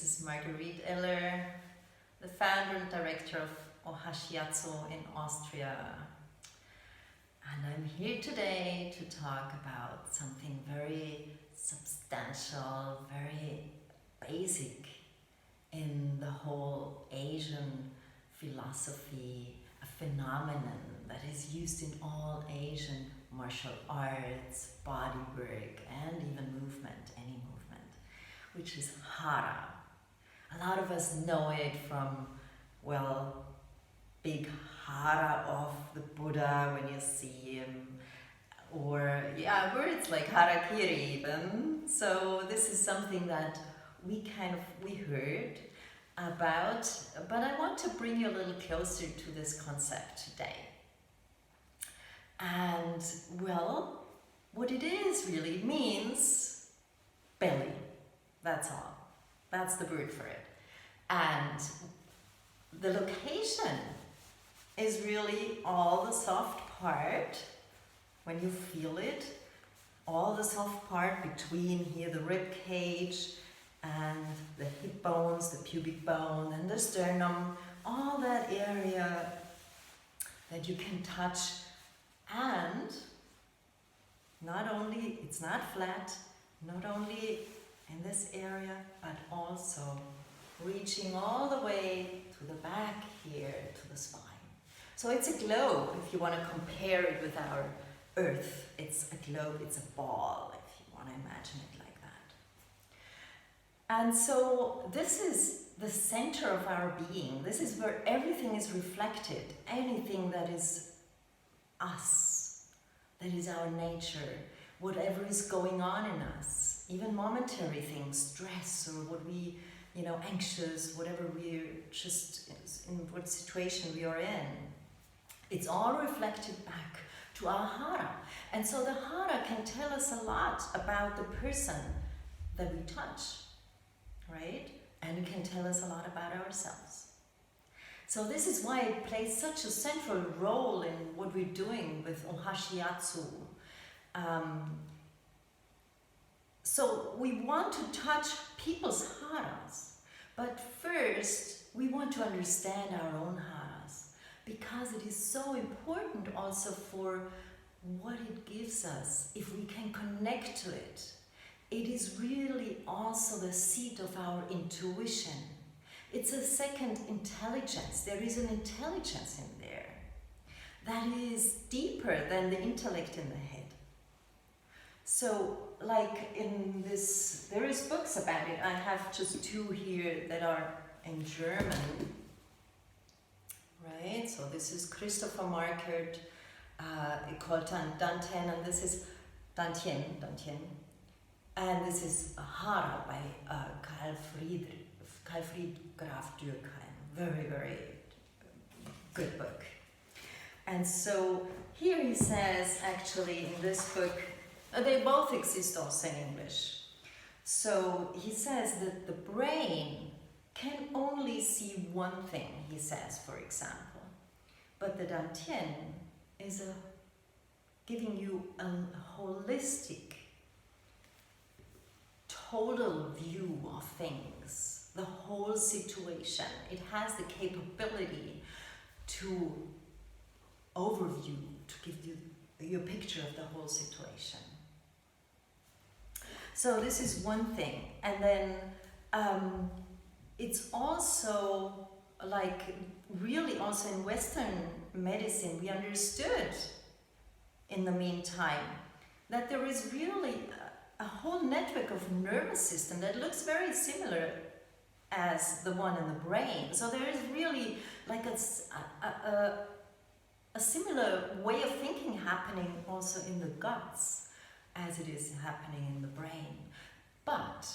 This is Marguerite Eller, the founder and director of Ohashiatsu in Austria. And I'm here today to talk about something very substantial, very basic in the whole Asian philosophy, a phenomenon that is used in all Asian martial arts, bodywork, and even movement, any movement, which is Hara. A lot of us know it from, well, big Hara of the Buddha when you see him, or words like harakiri even. So this is something that we heard about, but I want to bring you a little closer to this concept today. And well, what it is really means belly. That's all. That's the word for it. And the location is really all the soft part, when you feel it, all the soft part between here, the rib cage, and the hip bones, the pubic bone, and the sternum, all that area that you can touch. And not only, it's not flat, not only in this area, but also reaching all the way to the back here, to the spine. So it's a globe, if you want to compare it with our earth. It's a globe, it's a ball, if you want to imagine it like that. And so this is the center of our being. This is where everything is reflected, anything that is us, that is our nature, whatever is going on in us, even momentary things, stress, or what we, anxious, whatever we're just in what situation we are in. It's all reflected back to our Hara. And so the Hara can tell us a lot about the person that we touch, right? And it can tell us a lot about ourselves. So this is why it plays such a central role in what we're doing with Ohashiatsu. So we want to touch people's Haras, but first we want to understand our own Haras, because it is so important also for what it gives us if we can connect to it. It is really also the seat of our intuition. It's a second intelligence. There is an intelligence in there that is deeper than the intellect in the head. So, like in this, there is books about it. I have just two here that are in German, right? So this is Christopher Marquardt, called Danten, and this is Dantien, and this is Hara by Carl Graf Dürkheim. Very, very good book. And so here he says, actually in this book, they both exist also in English. So he says that the brain can only see one thing, he says, for example. But the Dantien is giving you a holistic, total view of things, the whole situation. It has the capability to overview, to give you a picture of the whole situation. So this is one thing. And then it's also like really also in Western medicine, we understood in the meantime that there is really a whole network of nervous system that looks very similar as the one in the brain. So there is really like a similar way of thinking happening also in the guts as it is happening in the brain. But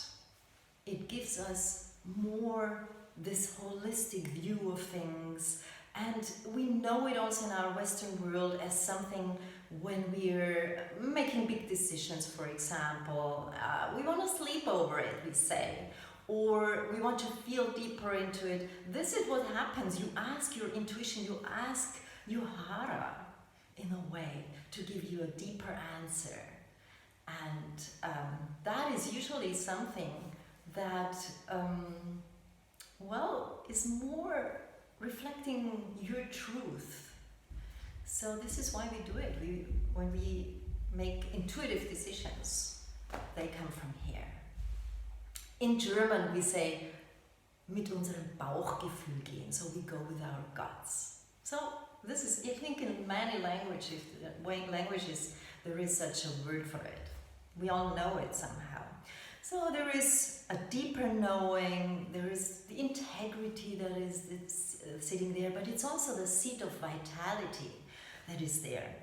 it gives us more this holistic view of things, and we know it also in our Western world as something when we're making big decisions, for example. We want to sleep over it, we say, or we want to feel deeper into it. This is what happens. You ask your intuition, you ask your Hara in a way to give you a deeper answer. And that is usually something that, well, is more reflecting your truth. So this is why we do it. When we make intuitive decisions, they come from here. In German we say, mit unserem Bauchgefühl gehen, so we go with our guts. So this is, I think in many languages, there is such a word for it. We all know it somehow. So there is a deeper knowing, there is the integrity that is sitting there, but it's also the seat of vitality that is there.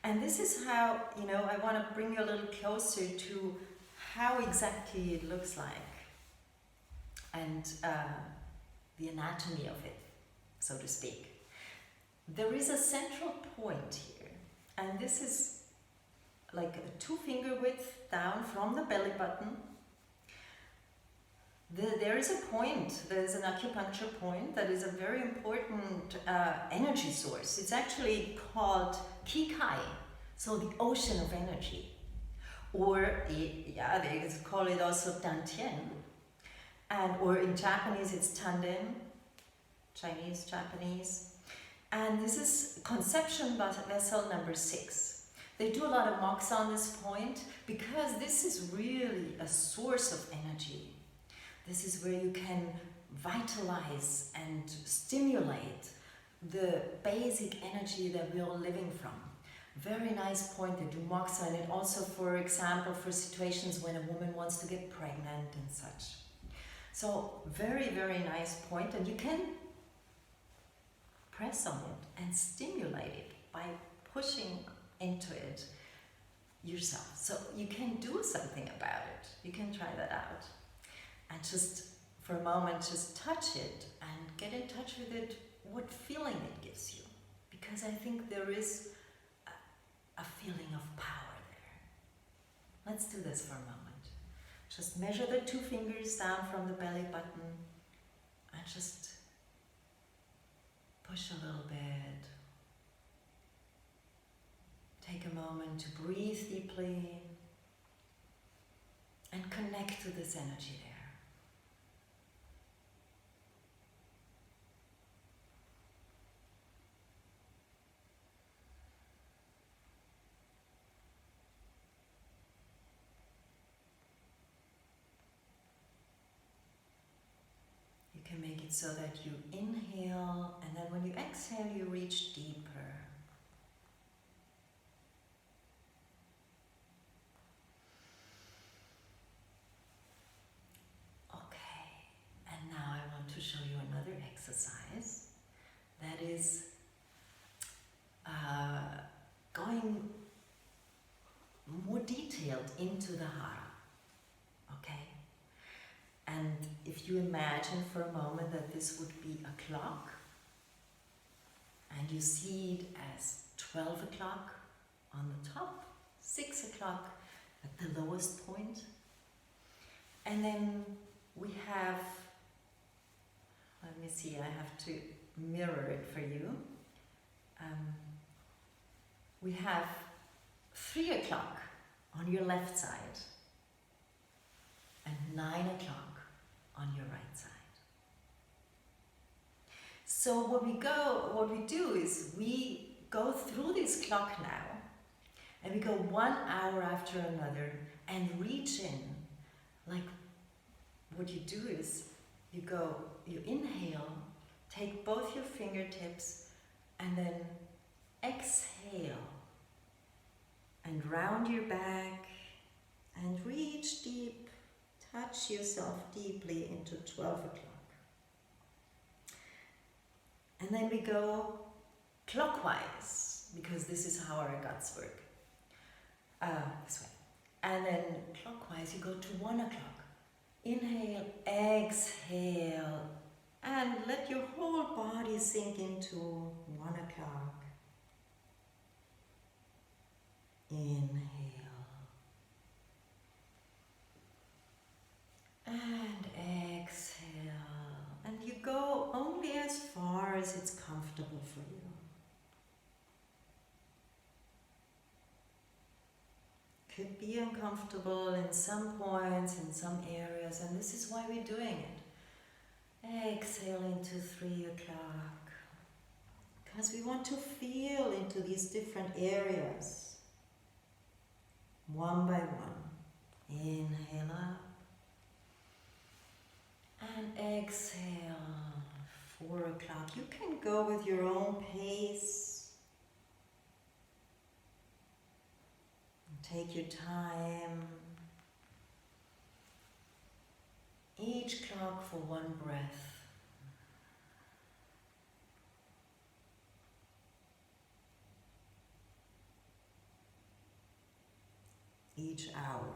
And this is how, I want to bring you a little closer to how exactly it looks like and the anatomy of it, so to speak. There is a central point here, and this is like a 2-finger width down from the belly button. There is a point, there's an acupuncture point that is a very important energy source. It's actually called Kikai, so the ocean of energy. Or, they call it also Dantian. Or in Japanese it's Tanden, Chinese, Japanese. And this is conception vessel number 6. They do a lot of moxa on this point because this is really a source of energy. This is where you can vitalize and stimulate the basic energy that we're all living from. Very nice point. They do moxa, and it also, for example, for situations when a woman wants to get pregnant and such. So very, very nice point, and you can press on it and stimulate it by pushing into it yourself. So you can do something about it. You can try that out. And just for a moment, just touch it and get in touch with it, what feeling it gives you. Because I think there is a feeling of power there. Let's do this for a moment. Just measure the 2 fingers down from the belly button and just push a little bit. Take a moment to breathe deeply and connect to this energy there. You can make it so that you inhale, and then when you exhale, you reach deeper. And now I want to show you another exercise that is going more detailed into the Hara, okay? And if you imagine for a moment that this would be a clock, and you see it as 12 o'clock on the top, 6 o'clock at the lowest point, and then we have, let me see, I have to mirror it for you. We have 3 o'clock on your left side and 9 o'clock on your right side. So what we do is we go through this clock now, and we go 1 hour after another and reach in. Like, what you do is you inhale, take both your fingertips, and then exhale and round your back and reach deep, touch yourself deeply into 12 o'clock. And then we go clockwise, because this is how our guts work. This way. And then clockwise you go to 1 o'clock. Inhale, exhale, and let your whole body sink into 1 o'clock. Inhale. And exhale. And you go only as far as it's comfortable for you. could be uncomfortable in some points, in some areas, and this is why we're doing it. Exhale into 3 o'clock, because we want to feel into these different areas, one by one. Inhale up, and exhale, 4 o'clock. You can go with your own pace. Take your time. Each clock for one breath. Each hour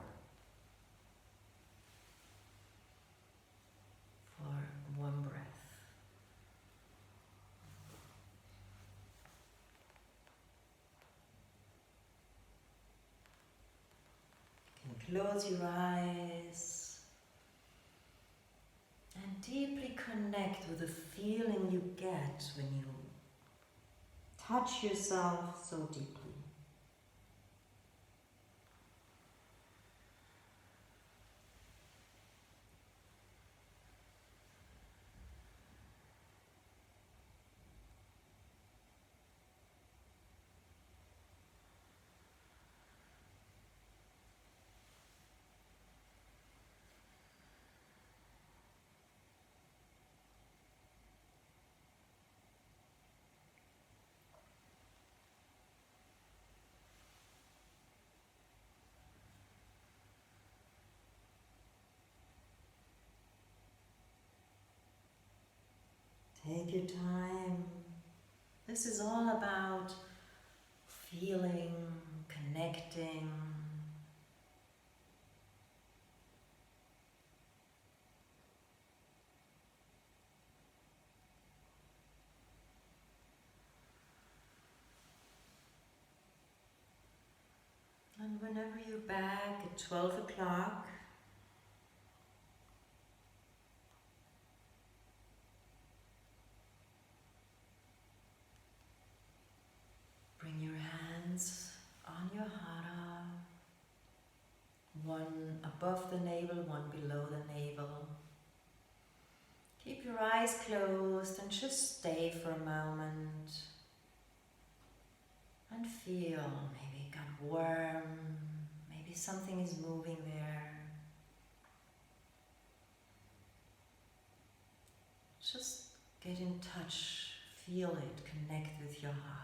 for one breath. Close your eyes and deeply connect with the feeling you get when you touch yourself so deeply. Take your time. This is all about feeling, connecting. And whenever you're back at 12 o'clock, bring your hands on your Hara, one above the navel, one below the navel. Keep your eyes closed and just stay for a moment and feel. Maybe it got warm, maybe something is moving there. Just get in touch, feel it, connect with your Hara.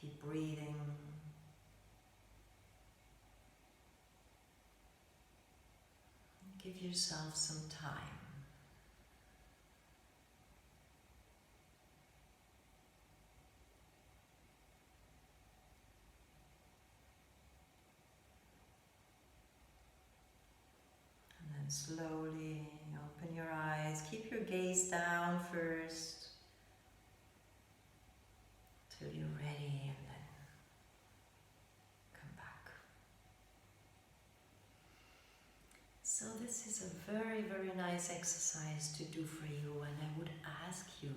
Keep breathing. Give yourself some time. And then slowly open your eyes. Keep your gaze down first till you're ready, and then come back. So this is a very, very nice exercise to do for you, and I would ask you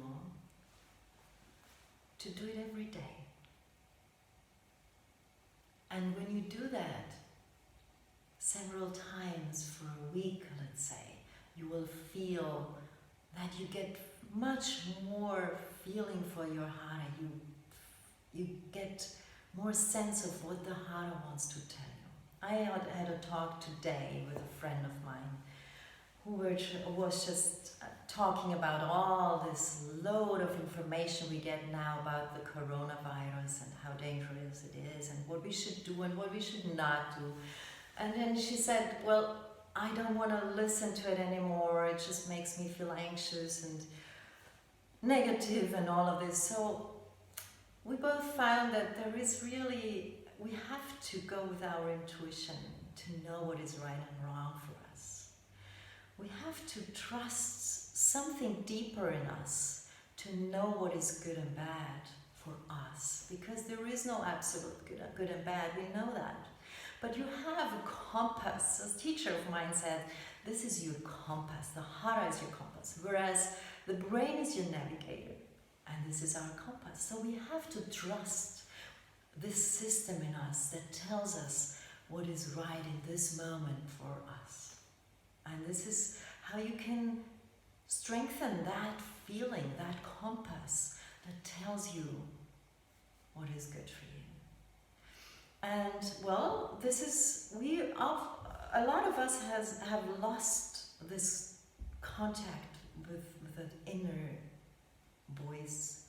to do it every day. And when you do that several times for a week, let's say, you will feel that you get much more feeling for your Hara. You get more sense of what the Hara wants to tell you. I had a talk today with a friend of mine who was just talking about all this load of information we get now about the coronavirus and how dangerous it is and what we should do and what we should not do. And then she said, well, I don't want to listen to it anymore. It just makes me feel anxious and negative and all of this. So we both found that there is really, we have to go with our intuition to know what is right and wrong for us. We have to trust something deeper in us to know what is good and bad for us, because there is no absolute good and bad, we know that. But you have a compass. A teacher of mine said, this is your compass, the Hara is your compass, whereas the brain is your navigator, and this is our compass. So we have to trust this system in us that tells us what is right in this moment for us. And this is how you can strengthen that feeling, that compass that tells you what is good for you. And well, a lot of us have lost this contact with that inner voice.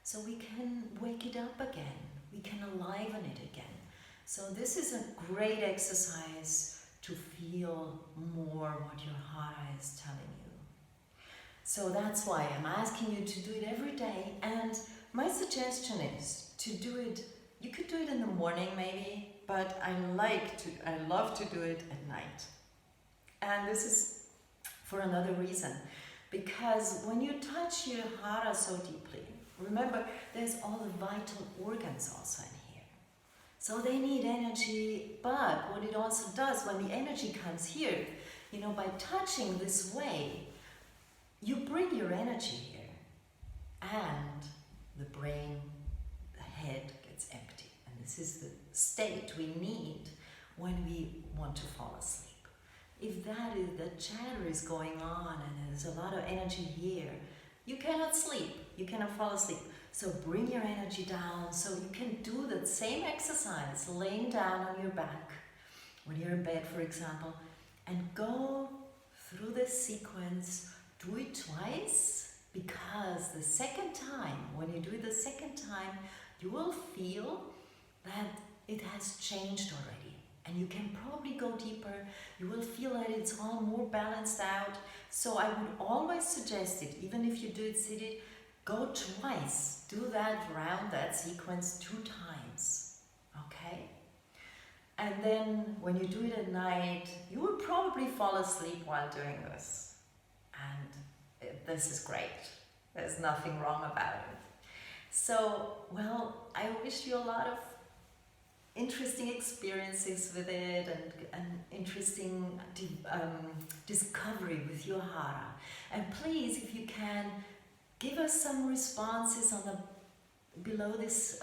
So we can wake it up again. We can enliven it again. So this is a great exercise to feel more what your Hara is telling you. So that's why I'm asking you to do it every day. And my suggestion is to do it, you could do it in the morning maybe, but I love to do it at night. And this is for another reason. Because when you touch your Hara so deeply, remember there's all the vital organs also in here. So they need energy, but what it also does when the energy comes here, by touching this way, you bring your energy here, and the brain, the head gets empty. And this is the state we need when we want to fall asleep. If the chatter is going on and there's a lot of energy here, you cannot sleep, you cannot fall asleep. So bring your energy down so you can do that same exercise, laying down on your back, when you're in bed, for example, and go through this sequence. Do it twice, because the second time, when you do it the second time, you will feel that it has changed already. And you can probably go deeper. You will feel that it's all more balanced out. So I would always suggest it, even if you do it seated, go twice. Do that round, that sequence 2 times. Okay? And then when you do it at night, you will probably fall asleep while doing this. And this is great. There's nothing wrong about it. So, well, I wish you a lot of interesting experiences with it and interesting discovery with your Hara. And please, if you can, give us some responses on below this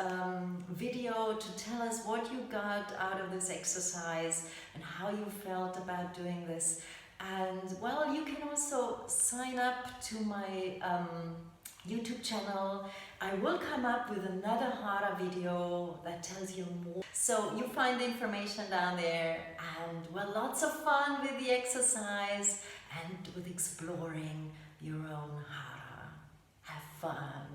video to tell us what you got out of this exercise and how you felt about doing this. And well, you can also sign up to my YouTube channel. I will come up with another Hara video that tells you more. So you find the information down there, and well, lots of fun with the exercise and with exploring your own Hara. Have fun.